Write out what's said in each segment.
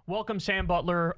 Welcome, Sam Butler.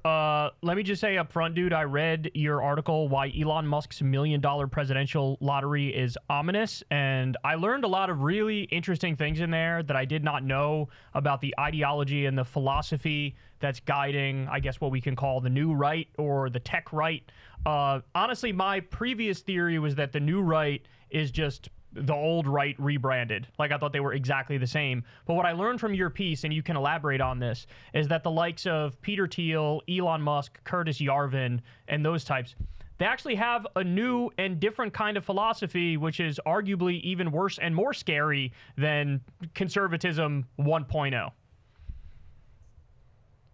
Let me just say up front, dude, I read your article, Why Elon Musk's $1 million Presidential Lottery is Ominous, and I learned a lot of really interesting things in there that I did not know about the ideology and the philosophy that's guiding, I guess, what we can call the new right or the tech right. Honestly, my previous theory was that the new right is just the old right rebranded. Like, I thought they were exactly the same. But what I learned from your piece, and you can elaborate on this, is that the likes of Peter Thiel, Elon Musk, Curtis Yarvin, and those types, they actually have a new and different kind of philosophy, which is arguably even worse and more scary than conservatism 1.0.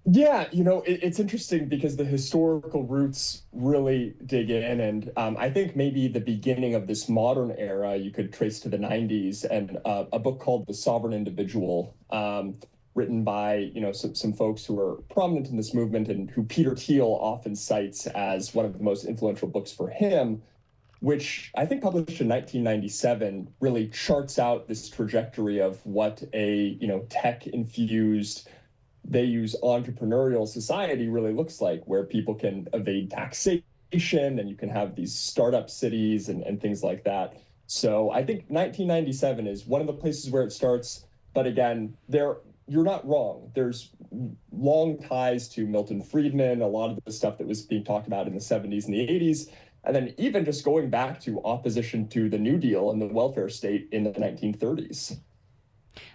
Yeah, it's interesting because the historical roots really dig in. And I think maybe the beginning of this modern era you could trace to the 90s and a book called The Sovereign Individual, written by, some folks who are prominent in this movement and who Peter Thiel often cites as one of the most influential books for him, which I think published in 1997 really charts out this trajectory of what a, tech-infused they use entrepreneurial society really looks like, where people can evade taxation and you can have these startup cities and things like that. So I think 1997 is one of the places where it starts. But again, you're not wrong. There's long ties to Milton Friedman, a lot of the stuff that was being talked about in the 70s and the 80s. And then even just going back to opposition to the New Deal and the welfare state in the 1930s.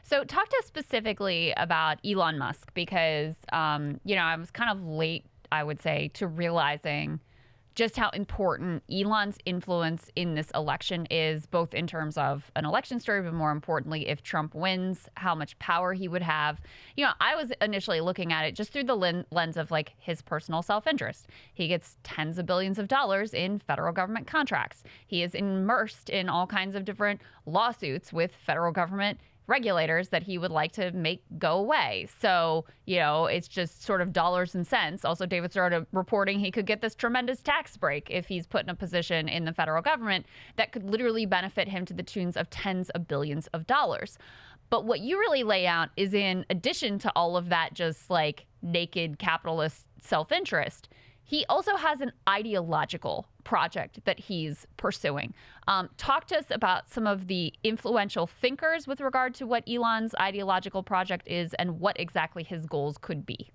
So talk to us specifically about Elon Musk, because, I was kind of late, I would say, to realizing just how important Elon's influence in this election is, both in terms of an election story, but more importantly, if Trump wins, how much power he would have. I was initially looking at it just through the lens of like his personal self-interest. He gets tens of billions of dollars in federal government contracts. He is immersed in all kinds of different lawsuits with federal government regulators that he would like to make go away. So, it's just sort of dollars and cents. Also, David started reporting he could get this tremendous tax break if he's put in a position in the federal government that could literally benefit him to the tunes of tens of billions of dollars. But what you really lay out is, in addition to all of that just like naked capitalist self-interest, he also has an ideological project that he's pursuing. Talk to us about some of the influential thinkers with regard to what Elon's ideological project is and what exactly his goals could be.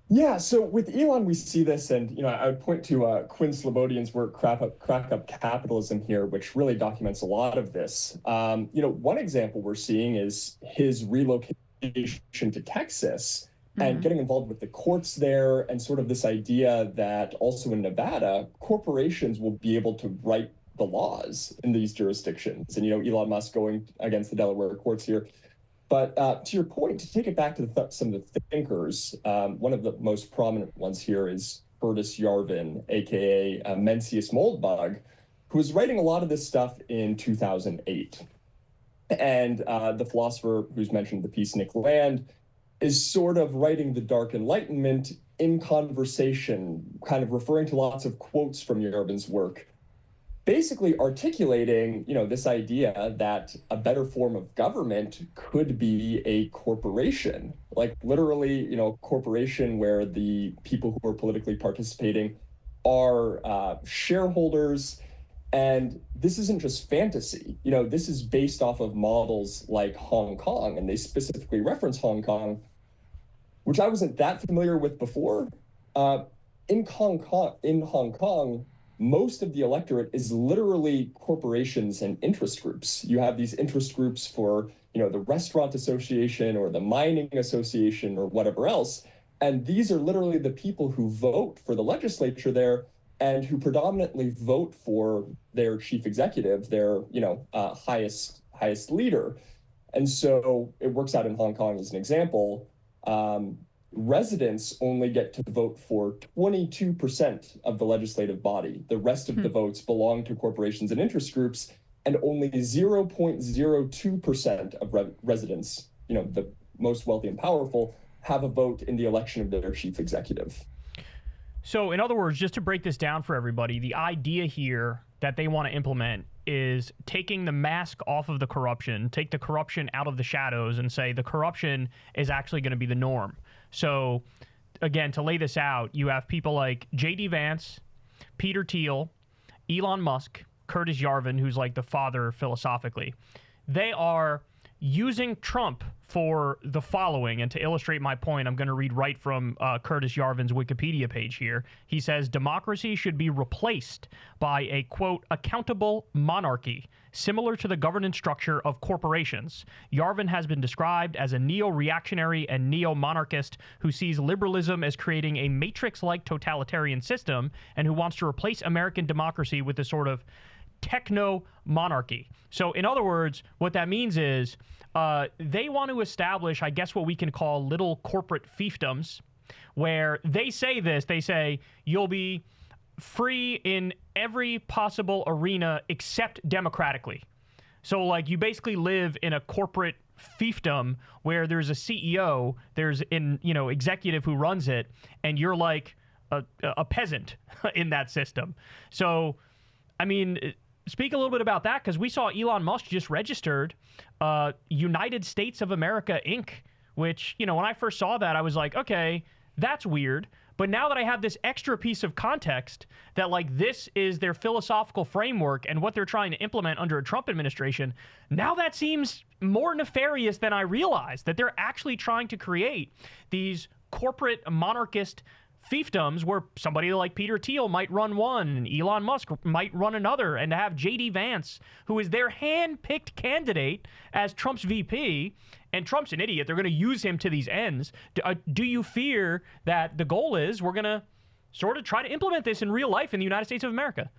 Yeah, so with Elon, we see this, and I would point to Quinn Slobodian's work, Crack Up Capitalism here, which really documents a lot of this. One example we're seeing is his relocation to Texas and getting involved with the courts there, and sort of this idea that also in Nevada, corporations will be able to write the laws in these jurisdictions. And, Elon Musk going against the Delaware courts here. But to your point, to take it back to some of the thinkers, one of the most prominent ones here is Curtis Yarvin, aka Mencius Moldbug, who was writing a lot of this stuff in 2008. And the philosopher who's mentioned in the piece, Nick Land, is sort of writing the Dark Enlightenment in conversation, kind of referring to lots of quotes from Yarvin's work, basically articulating, this idea that a better form of government could be a corporation, like literally, a corporation where the people who are politically participating are shareholders. And this isn't just fantasy. This is based off of models like Hong Kong, and they specifically reference Hong Kong, which I wasn't that familiar with before. In Hong Kong, most of the electorate is literally corporations and interest groups. You have these interest groups for, the restaurant association or the mining association or whatever else. And these are literally the people who vote for the legislature there and who predominantly vote for their chief executive, their, highest leader. And so it works out in Hong Kong as an example. Residents only get to vote for 22% of the legislative body. The rest of the votes belong to corporations and interest groups, and only 0.02% of residents, the most wealthy and powerful, have a vote in the election of their chief executive. So in other words, just to break this down for everybody, the idea here that they want to implement is taking the mask off of the corruption, take the corruption out of the shadows, and say the corruption is actually going to be the norm. So, again, to lay this out, you have people like J.D. Vance, Peter Thiel, Elon Musk, Curtis Yarvin, who's like the father philosophically. They are using Trump for the following, and to illustrate my point, I'm going to read right from Curtis Yarvin's Wikipedia page here. He says, democracy should be replaced by a, quote, accountable monarchy, similar to the governance structure of corporations. Yarvin has been described as a neo-reactionary and neo-monarchist who sees liberalism as creating a matrix-like totalitarian system and who wants to replace American democracy with a sort of techno-monarchy. So in other words, what that means is they want to establish, I guess, what we can call little corporate fiefdoms, where they say this, they say, you'll be free in every possible arena except democratically. So, like, you basically live in a corporate fiefdom where there's a CEO, there's an executive who runs it, and you're like a peasant in that system. So, I mean, speak a little bit about that, because we saw Elon Musk just registered United States of America, Inc., which, when I first saw that, I was like, okay, that's weird. But now that I have this extra piece of context that, like, this is their philosophical framework and what they're trying to implement under a Trump administration, now that seems more nefarious than I realized, that they're actually trying to create these corporate monarchist fiefdoms where somebody like Peter Thiel might run one and Elon Musk might run another, and to have J.D. Vance, who is their hand-picked candidate as Trump's VP, and Trump's an idiot. They're going to use him to these ends. Do you fear that the goal is we're going to sort of try to implement this in real life in the United States of America?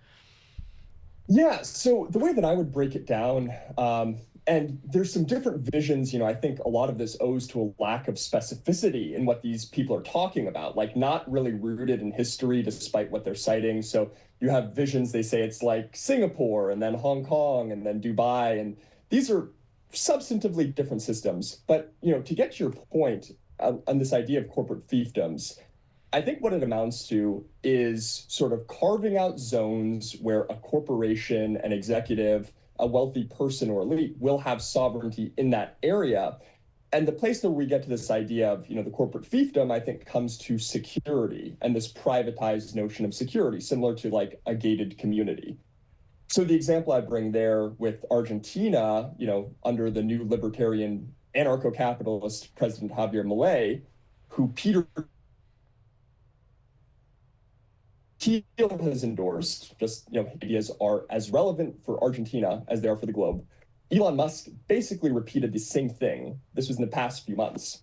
Yeah, so the way that I would break it down, and there's some different visions, I think a lot of this owes to a lack of specificity in what these people are talking about, like not really rooted in history despite what they're citing. So you have visions, they say it's like Singapore and then Hong Kong and then Dubai, and these are substantively different systems. But, to get to your point on this idea of corporate fiefdoms, I think what it amounts to is sort of carving out zones where a corporation, an executive, a wealthy person or elite will have sovereignty in that area. And the place where we get to this idea of, the corporate fiefdom, I think, comes to security and this privatized notion of security, similar to like a gated community. So the example I bring there with Argentina, under the new libertarian anarcho-capitalist President Javier Milei, who Peter Thiel has endorsed, just, ideas are as relevant for Argentina as they are for the globe. Elon Musk basically repeated the same thing. This was in the past few months.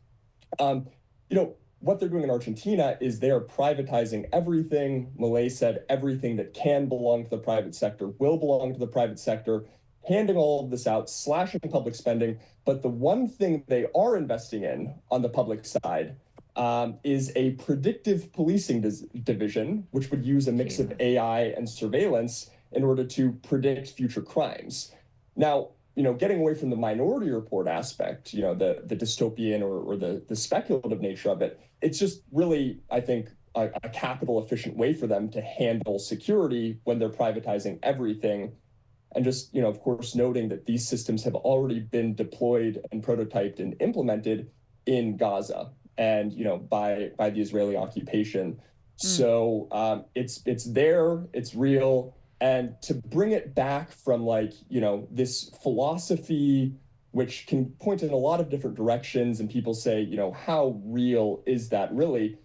What they're doing in Argentina is they're privatizing everything. Milei said everything that can belong to the private sector will belong to the private sector, handing all of this out, slashing public spending. But the one thing they are investing in on the public side is a predictive policing division, which would use a mix of AI and surveillance in order to predict future crimes. Now, getting away from the Minority Report aspect, the dystopian or the speculative nature of it, it's just really, I think, a capital efficient way for them to handle security when they're privatizing everything. And just, of course, noting that these systems have already been deployed and prototyped and implemented in Gaza and, by the Israeli occupation. So it's there, it's real. And to bring it back from this philosophy, which can point in a lot of different directions, and people say, how real is that really?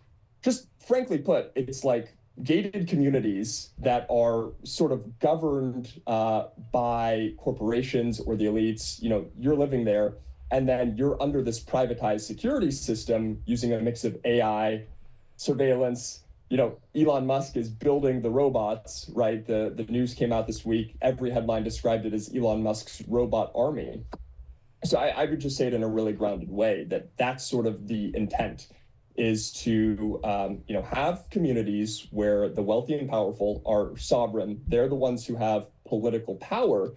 Just frankly put, it's like gated communities that are sort of governed by corporations or the elites. You're living there, and then you're under this privatized security system using a mix of AI, surveillance. Elon Musk is building the robots, right? The news came out this week. Every headline described it as Elon Musk's robot army. So I would just say it in a really grounded way that that's sort of the intent, is to have communities where the wealthy and powerful are sovereign. They're the ones who have political power.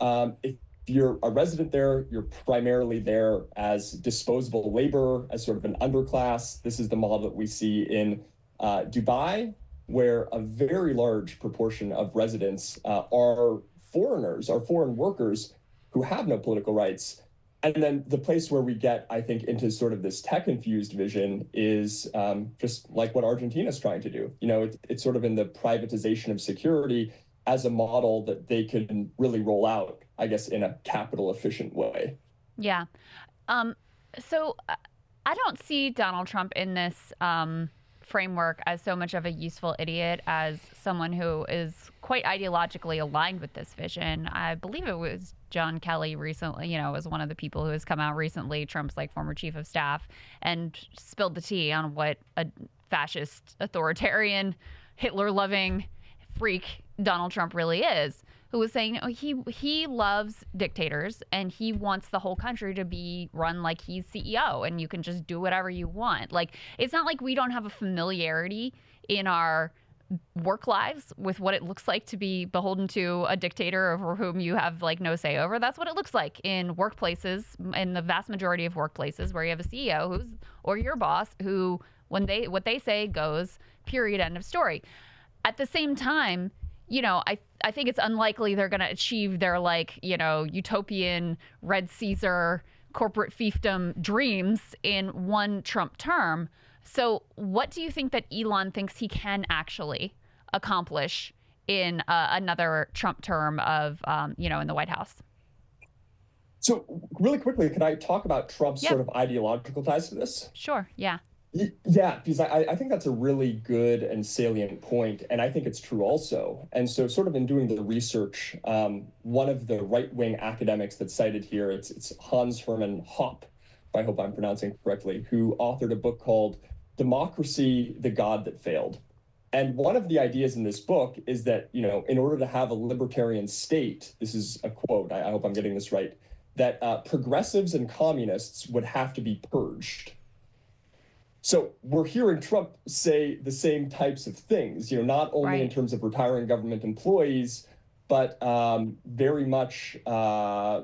If you're a resident there, you're primarily there as disposable labor, as sort of an underclass. This is the model that we see in Dubai, where a very large proportion of residents are foreigners, our foreign workers who have no political rights. And then the place where we get, I think, into sort of this tech-infused vision is just like what Argentina's trying to do. It's sort of in the privatization of security as a model that they can really roll out, I guess, in a capital-efficient way. Yeah. So I don't see Donald Trump in this framework as so much of a useful idiot as someone who is quite ideologically aligned with this vision. I believe it was John Kelly recently, was one of the people who has come out recently, Trump's former chief of staff, and spilled the tea on what a fascist, authoritarian, Hitler-loving freak Donald Trump really is, who was saying he loves dictators and he wants the whole country to be run like he's CEO and you can just do whatever you want. It's not like we don't have a familiarity in our work lives with what it looks like to be beholden to a dictator over whom you have no say over. That's what it looks like in workplaces, in the vast majority of workplaces where you have a CEO or your boss who what they say goes, period, end of story. At the same time, I think it's unlikely they're going to achieve their utopian Red Caesar corporate fiefdom dreams in one Trump term. So what do you think that Elon thinks he can actually accomplish in another Trump term of, in the White House? So really quickly, can I talk about Trump's sort of ideological ties to this? Sure. Yeah. Yeah, because I think that's a really good and salient point, and I think it's true also. And so sort of in doing the research, one of the right-wing academics that's cited here, it's Hans Hermann Hoppe, I hope I'm pronouncing correctly, who authored a book called Democracy, the God That Failed. And one of the ideas in this book is that, in order to have a libertarian state, this is a quote, I hope I'm getting this right, that progressives and communists would have to be purged. So we're hearing Trump say the same types of things, not only in terms of retiring government employees, but very much a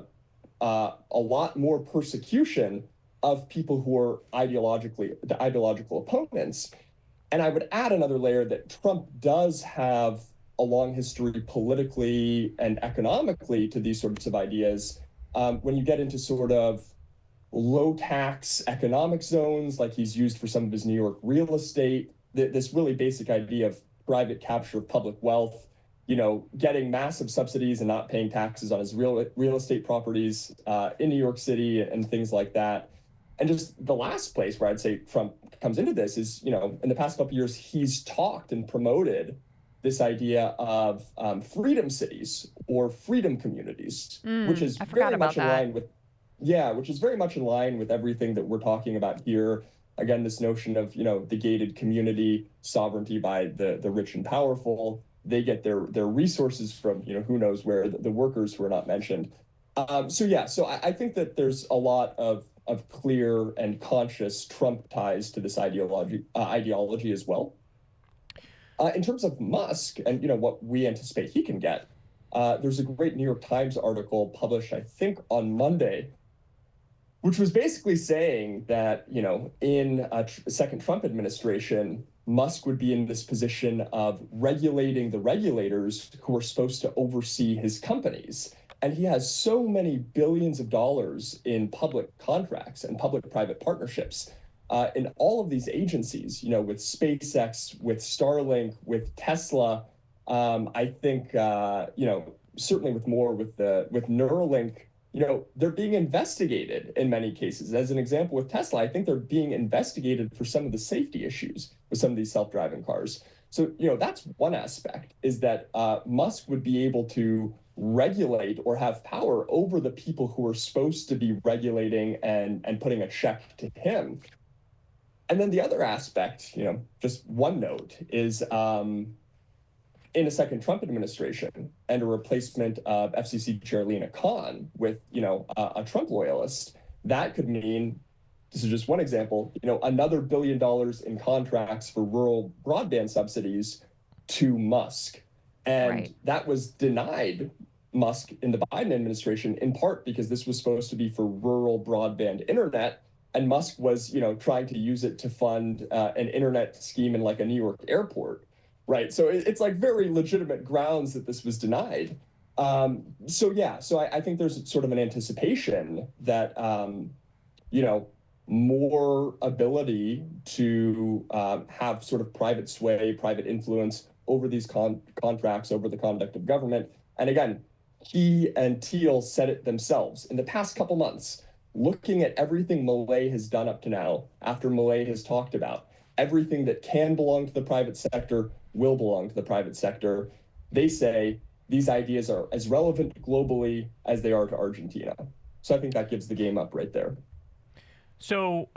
lot more persecution of people who are the ideological opponents. And I would add another layer that Trump does have a long history politically and economically to these sorts of ideas. When you get into sort of low tax economic zones, like he's used for some of his New York real estate, this really basic idea of private capture of public wealth, getting massive subsidies and not paying taxes on his real estate properties in New York City and things like that. And just the last place where I'd say Trump comes into this is, in the past couple of years, he's talked and promoted this idea of freedom cities or freedom communities, which is very much in line with which is very much in line with everything that we're talking about here. Again, this notion of, the gated community, sovereignty by the rich and powerful. They get their resources from, who knows where, the workers who are not mentioned. So I think that there's a lot of clear and conscious Trump ties to this ideology as well. In terms of Musk and, what we anticipate he can get, there's a great New York Times article published, I think, on Monday, which was basically saying that, in a second Trump administration, Musk would be in this position of regulating the regulators who are supposed to oversee his companies. And he has so many billions of dollars in public contracts and public-private partnerships in all of these agencies, with SpaceX, with Starlink, with Tesla. I think, certainly with Neuralink, they're being investigated in many cases. As an example, with Tesla, I think they're being investigated for some of the safety issues with some of these self-driving cars. So, that's one aspect, is that Musk would be able to regulate or have power over the people who are supposed to be regulating and putting a check to him. And then the other aspect, just one note, is in a second Trump administration and a replacement of FCC Chair Lina Khan with, a Trump loyalist, that could mean, this is just one example, another $1 billion in contracts for rural broadband subsidies to Musk. And that was denied Musk in the Biden administration, in part because this was supposed to be for rural broadband internet. And Musk was, trying to use it to fund an internet scheme in a New York airport. Right. So it's very legitimate grounds that this was denied. So I think there's sort of an anticipation that, you know, more ability to have sort of private sway, private influence over these contracts, over the conduct of government. And again, he and Thiel said it themselves in the past couple months, looking at everything Milei has done up to now, after Milei has talked about everything that can belong to the private sector will belong to the private sector. They say these ideas are as relevant globally as they are to Argentina. So I think that gives the game up right there. So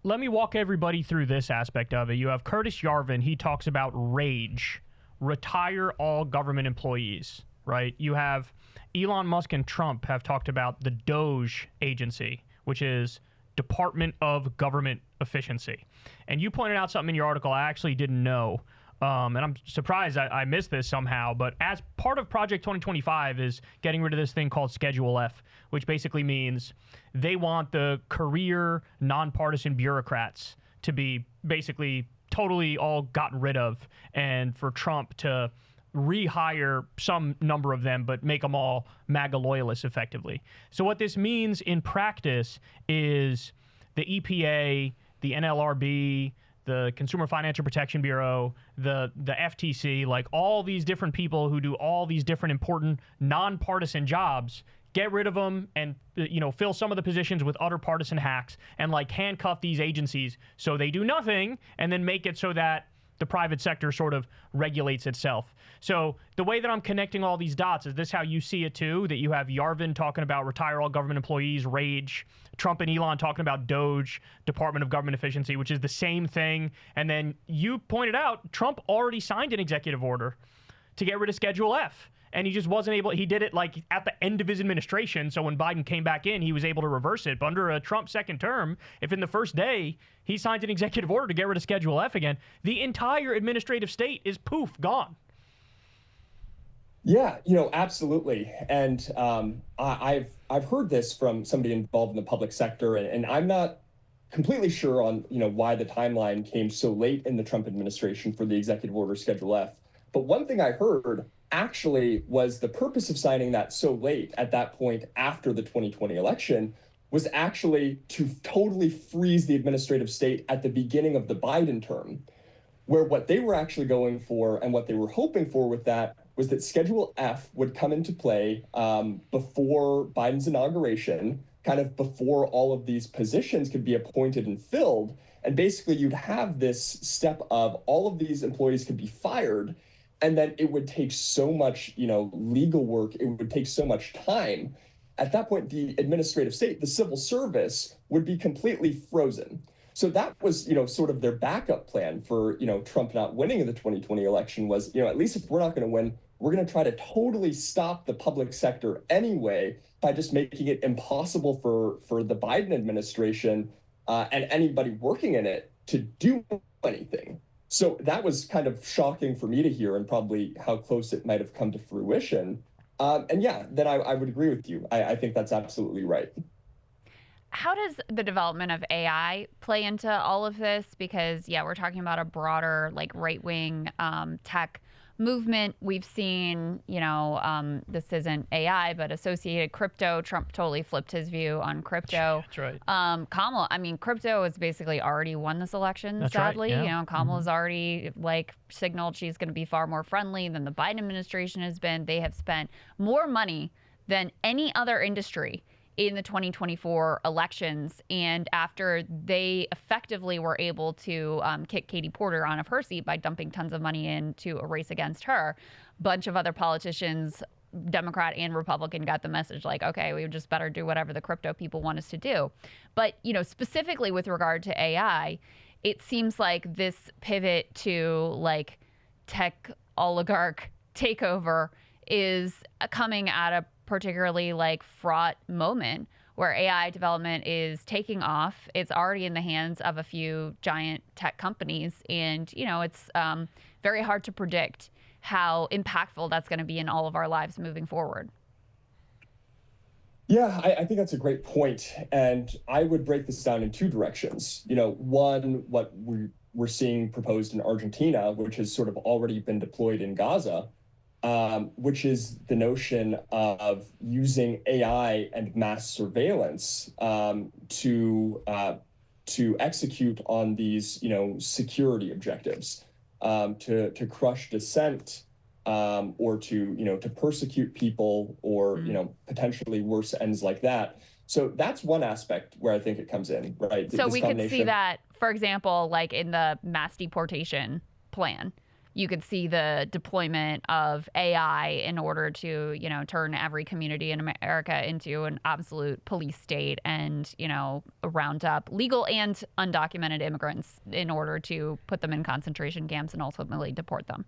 let me walk everybody through this aspect of it. You have Curtis Yarvin. He talks about rage, retire all government employees, right? You have Elon Musk and Trump have talked about the DOGE agency, which is Department of Government Efficiency. And you pointed out something in your article I actually didn't know. And I'm surprised I missed this somehow, but as part of Project 2025 is getting rid of this thing called Schedule F, which basically means they want the career nonpartisan bureaucrats to be basically totally all gotten rid of, and for Trump to rehire some number of them, but make them all MAGA loyalists effectively. So what this means in practice is the EPA, the NLRB, the Consumer Financial Protection Bureau, the FTC, like all these different people who do all these different important nonpartisan jobs, get rid of them and, you know, fill some of the positions with utter partisan hacks and like handcuff these agencies so they do nothing and then make it so that the private sector sort of regulates itself. So the way that I'm connecting all these dots, is this how you see it too? That you have Yarvin talking about retire all government employees, rage, Trump and Elon talking about DOGE, Department of Government Efficiency, which is the same thing. And then you pointed out Trump already signed an executive order to get rid of Schedule F. And he just wasn't able, he did it like at the end of his administration. So when Biden came back in, he was able to reverse it. But under a Trump second term, if in the first day he signs an executive order to get rid of Schedule F again, the entire administrative state is poof, gone. Yeah, you know, absolutely. And I've heard this from somebody involved in the public sector, and I'm not completely sure on, you know, why the timeline came so late in the Trump administration for the executive order Schedule F. But one thing I heard actually was the purpose of signing that so late at that point after the 2020 election was actually to totally freeze the administrative state at the beginning of the Biden term, where what they were actually going for and what they were hoping for with that was that Schedule F would come into play before Biden's inauguration, kind of before all of these positions could be appointed and filled. And basically you'd have this step of all of these employees could be fired. And then it would take so much, you know, legal work. It would take so much time. At that point, the administrative state, the civil service, would be completely frozen. So that was, you know, sort of their backup plan for, you know, Trump not winning in the 2020 election was, you know, at least if we're not going to win, we're going to try to totally stop the public sector anyway by just making it impossible for the Biden administration and anybody working in it to do anything. So that was kind of shocking for me to hear, and probably how close it might have come to fruition. And yeah, then I would agree with you. I think that's absolutely right. How does the development of AI play into all of this? Because, yeah, we're talking about a broader, like, right-wing tech movement. We've seen, you know, this isn't AI, but associated crypto. Trump totally flipped his view on crypto. That's right. Kamala, I mean, crypto has basically already won this election, That's sadly. right, yeah. You know, Kamala's already, like, signaled she's going to be far more friendly than the Biden administration has been. They have spent more money than any other industry in the 2024 elections. And after they effectively were able to kick Katie Porter out of her seat by dumping tons of money into a race against her, a bunch of other politicians, Democrat and Republican, got the message like, okay, we just better do whatever the crypto people want us to do. But, you know, specifically with regard to AI, it seems like this pivot to like tech oligarch takeover is coming at a particularly like fraught moment where AI development is taking off. It's already in the hands of a few giant tech companies. And, you know, it's very hard to predict how impactful that's going to be in all of our lives moving forward. Yeah, I think that's a great point. And I would break this down in two directions. You know, one, what we're seeing proposed in Argentina, which has sort of already been deployed in Gaza. which is the notion of using AI and mass surveillance to execute on these, security objectives, to crush dissent, or to persecute people, or potentially worse ends like that. So that's one aspect where I think it comes in, right? So we could see that, for example, like in the mass deportation plan, you could see the deployment of AI in order to, turn every community in America into an absolute police state and, round up legal and undocumented immigrants in order to put them in concentration camps and ultimately deport them.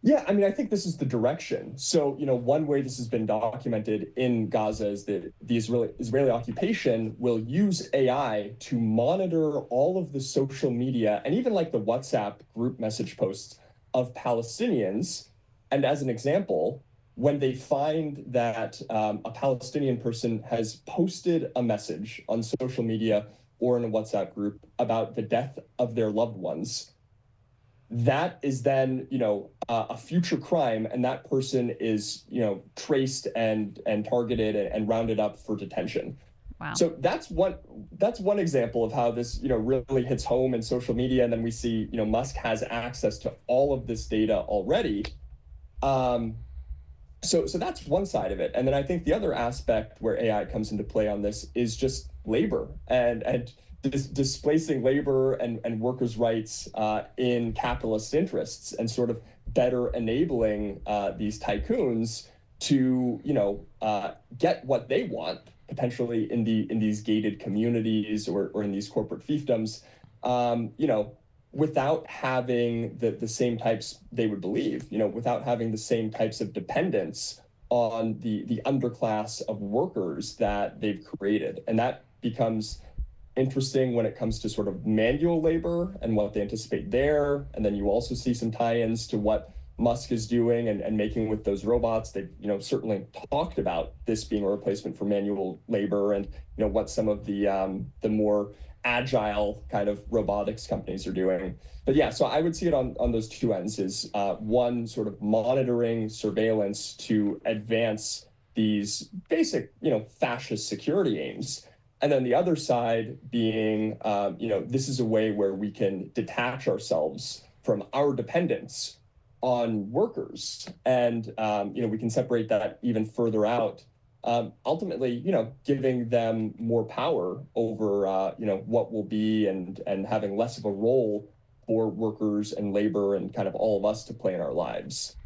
Yeah, I mean, I think this is the direction. So, one way this has been documented in Gaza is that the Israeli occupation will use AI to monitor all of the social media and even like the WhatsApp group message posts of Palestinians. And as an example, when they find that a Palestinian person has posted a message on social media or in a WhatsApp group about the death of their loved ones, that is then, a future crime, and that person is, traced and targeted and rounded up for detention. Wow. So that's one example of how this, really hits home in social media. And then we see, Musk has access to all of this data already. So that's one side of it. And then I think the other aspect where AI comes into play on this is just labor and displacing labor and workers' rights in capitalist interests, and sort of better enabling these tycoons to get what they want, potentially in these gated communities or in these corporate fiefdoms, without having the same types they would believe, without having the same types of dependence on the underclass of workers that they've created. And that becomes interesting when it comes to sort of manual labor and what they anticipate there. And then you also see some tie-ins to what Musk is doing and making with those robots. They've certainly talked about this being a replacement for manual labor, and what some of the more agile kind of robotics companies are doing. But yeah, so I would see it on those two ends, is one, sort of monitoring, surveillance to advance these basic fascist security aims. And then the other side being, this is a way where we can detach ourselves from our dependence on workers. And, we can separate that even further out, ultimately, giving them more power over, what will be, and having less of a role for workers and labor and kind of all of us to play in our lives.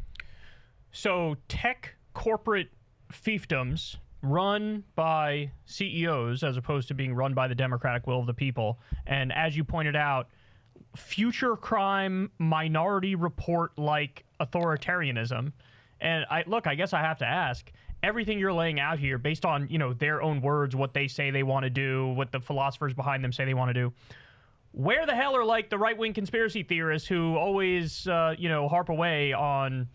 So tech corporate fiefdoms run by CEOs as opposed to being run by the democratic will of the people. And as you pointed out, future crime minority report like authoritarianism. And I guess I have to ask, everything you're laying out here based on, their own words, what they say they want to do, what the philosophers behind them say they want to do, where the hell are like the right-wing conspiracy theorists who always, harp away on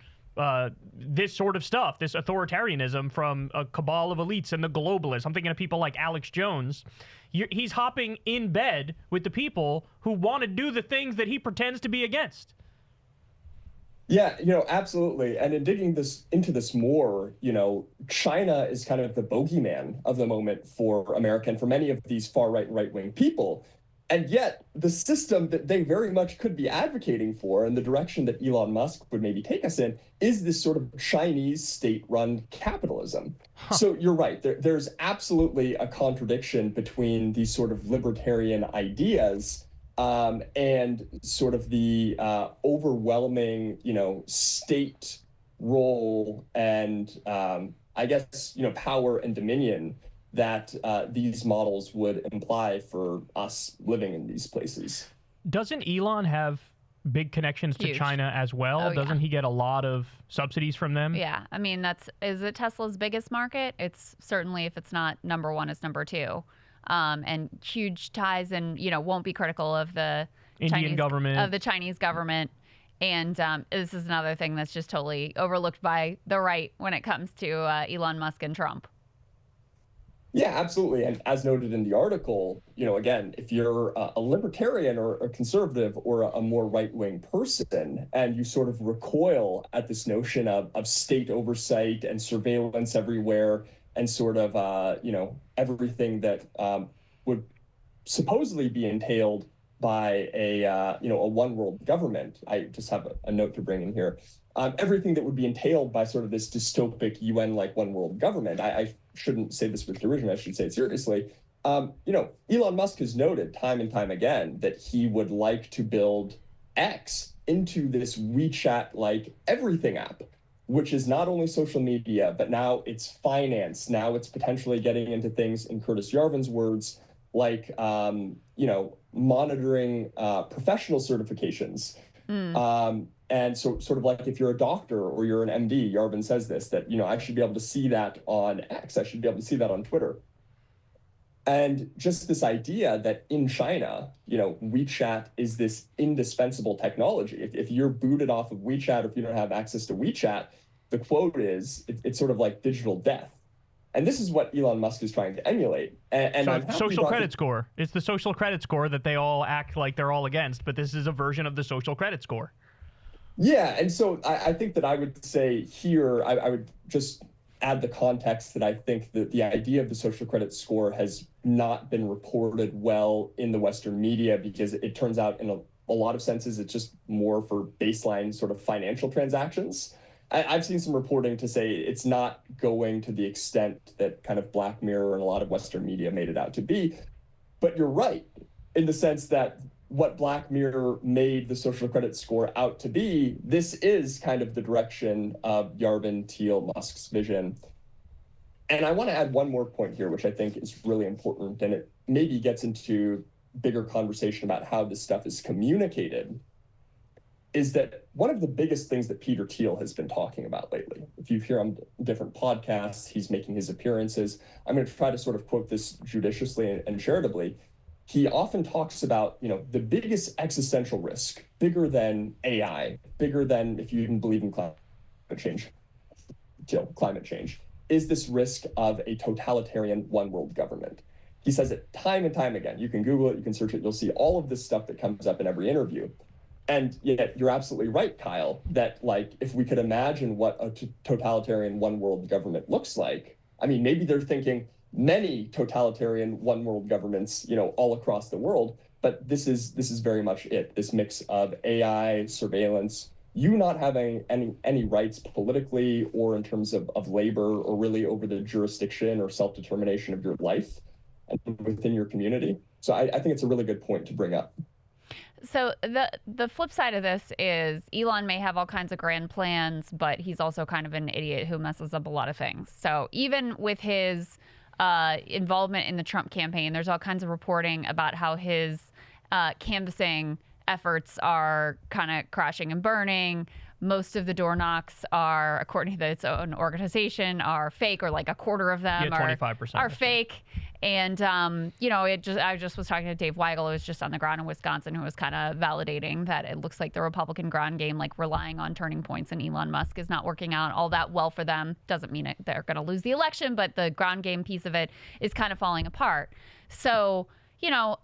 this sort of stuff, this authoritarianism from a cabal of elites and the globalists? I'm thinking of people like Alex Jones. He's hopping in bed with the people who want to do the things that he pretends to be against. Yeah, absolutely. And in digging into this more, China is kind of the bogeyman of the moment for America and for many of these far right-wing people. And yet the system that they very much could be advocating for, and the direction that Elon Musk would maybe take us in, is this sort of Chinese state-run capitalism. So you're right. There's absolutely a contradiction between these sort of libertarian ideas and sort of the overwhelming, state role and I guess, power and dominion that these models would imply for us living in these places. Doesn't Elon have big connections to China as well? Oh, Doesn't he get a lot of subsidies from them? Yeah. I mean, is it Tesla's biggest market? It's certainly, if it's not number one, it's number two. And huge ties, and, won't be critical of the Chinese government. And this is another thing that's just totally overlooked by the right when it comes to Elon Musk and Trump. Yeah, absolutely. And as noted in the article, again, if you're a libertarian or a conservative or a more right-wing person, and you sort of recoil at this notion of state oversight and surveillance everywhere, and sort of, everything that would supposedly be entailed by a one world government. I just have a note to bring in here. Everything that would be entailed by sort of this dystopic UN-like one world government. I shouldn't say this with derision. I should say it seriously. Elon Musk has noted time and time again that he would like to build X into this WeChat-like everything app, which is not only social media, but now it's finance. Now it's potentially getting into things, in Curtis Yarvin's words, like monitoring professional certifications. And so sort of like if you're a doctor or you're an MD, Yarvin says this, that, I should be able to see that on X. I should be able to see that on Twitter. And just this idea that in China, WeChat is this indispensable technology. If you're booted off of WeChat, or if you don't have access to WeChat, the quote is, it's sort of like digital death. And this is what Elon Musk is trying to emulate. And so social credit score. It's the social credit score that they all act like they're all against, but this is a version of the social credit score. Yeah, and so I think that I would say here, I would just add the context that I think that the idea of the social credit score has not been reported well in the Western media, because it turns out in a lot of senses, it's just more for baseline sort of financial transactions. I've seen some reporting to say it's not going to the extent that kind of Black Mirror and a lot of Western media made it out to be. But you're right, in the sense that what Black Mirror made the social credit score out to be, this is kind of the direction of Yarvin Thiel Musk's vision. And I want to add one more point here, which I think is really important, and it maybe gets into bigger conversation about how this stuff is communicated, is that one of the biggest things that Peter Thiel has been talking about lately, if you hear on different podcasts, he's making his appearances. I'm going to try to sort of quote this judiciously and charitably. He often talks about, the biggest existential risk, bigger than AI, bigger than, if you even believe in climate change, is this risk of a totalitarian one world government. He says it time and time again. You can Google it, you can search it, you'll see all of this stuff that comes up in every interview. And yet you're absolutely right, Kyle, that if we could imagine what a totalitarian one world government looks like, I mean, maybe they're thinking many totalitarian one world governments, all across the world, but this is very much it, this mix of AI, surveillance, you not having any rights politically or in terms of labor or really over the jurisdiction or self-determination of your life and within your community. So I think it's a really good point to bring up. So the flip side of this is Elon may have all kinds of grand plans, but he's also kind of an idiot who messes up a lot of things. So even with his involvement in the Trump campaign, there's all kinds of reporting about how his canvassing efforts are kind of crashing and burning. Most of the door knocks are, according to its own organization, are fake, or like a quarter of them 25% are fake. And, I just was talking to Dave Weigel, who was just on the ground in Wisconsin, who was kind of validating that it looks like the Republican ground game, like relying on turning points and Elon Musk, is not working out all that well for them. Doesn't mean they're going to lose the election, but the ground game piece of it is kind of falling apart. So,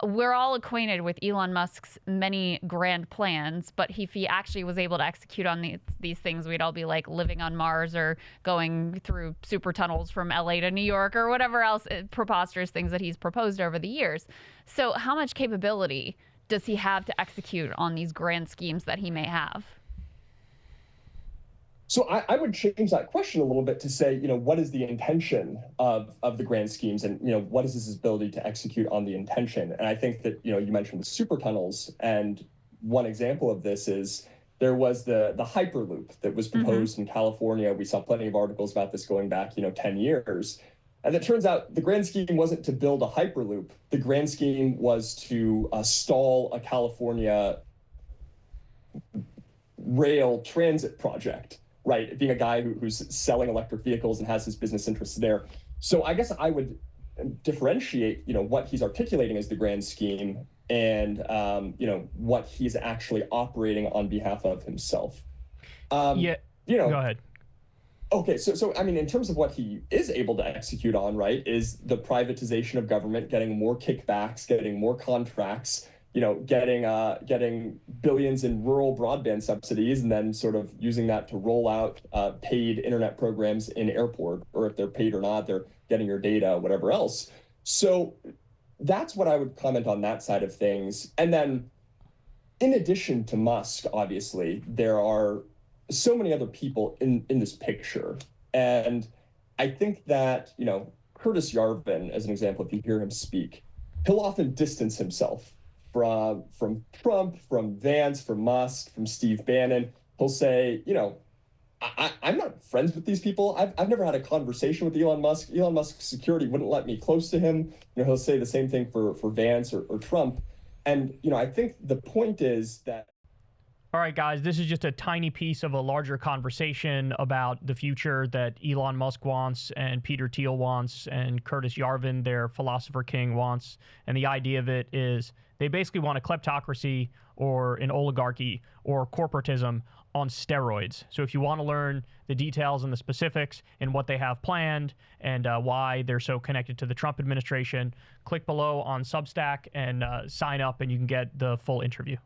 we're all acquainted with Elon Musk's many grand plans, but if he actually was able to execute on these things, we'd all be like living on Mars or going through super tunnels from LA to New York or whatever else preposterous things that he's proposed over the years. So how much capability does he have to execute on these grand schemes that he may have? So I would change that question a little bit to say, what is the intention of the grand schemes, and, what is his ability to execute on the intention? And I think that, you mentioned the super tunnels, and one example of this is there was the Hyperloop that was proposed in California. We saw plenty of articles about this going back, 10 years. And it turns out the grand scheme wasn't to build a Hyperloop. The grand scheme was to stall a California rail transit project. Right, being a guy who's selling electric vehicles and has his business interests there. So I guess I would differentiate, what he's articulating as the grand scheme and, what he's actually operating on behalf of himself. Go ahead. Okay, so I mean, in terms of what he is able to execute on, right, is the privatization of government, getting more kickbacks, getting more contracts, getting billions in rural broadband subsidies, and then sort of using that to roll out paid internet programs in airport, or if they're paid or not, they're getting your data, whatever else. So that's what I would comment on that side of things. And then, in addition to Musk, obviously, there are so many other people in this picture. And I think that, Curtis Yarvin, as an example, if you hear him speak, he'll often distance himself from Trump, from Vance, from Musk, from Steve Bannon. He'll say, I'm not friends with these people. I've never had a conversation with Elon Musk. Elon Musk's security wouldn't let me close to him. He'll say the same thing for Vance or Trump. And, I think the point is that. All right, guys, this is just a tiny piece of a larger conversation about the future that Elon Musk wants and Peter Thiel wants and Curtis Yarvin, their philosopher king, wants. And the idea of it is they basically want a kleptocracy or an oligarchy or corporatism on steroids. So if you want to learn the details and the specifics and what they have planned and why they're so connected to the Trump administration, click below on Substack and sign up and you can get the full interview.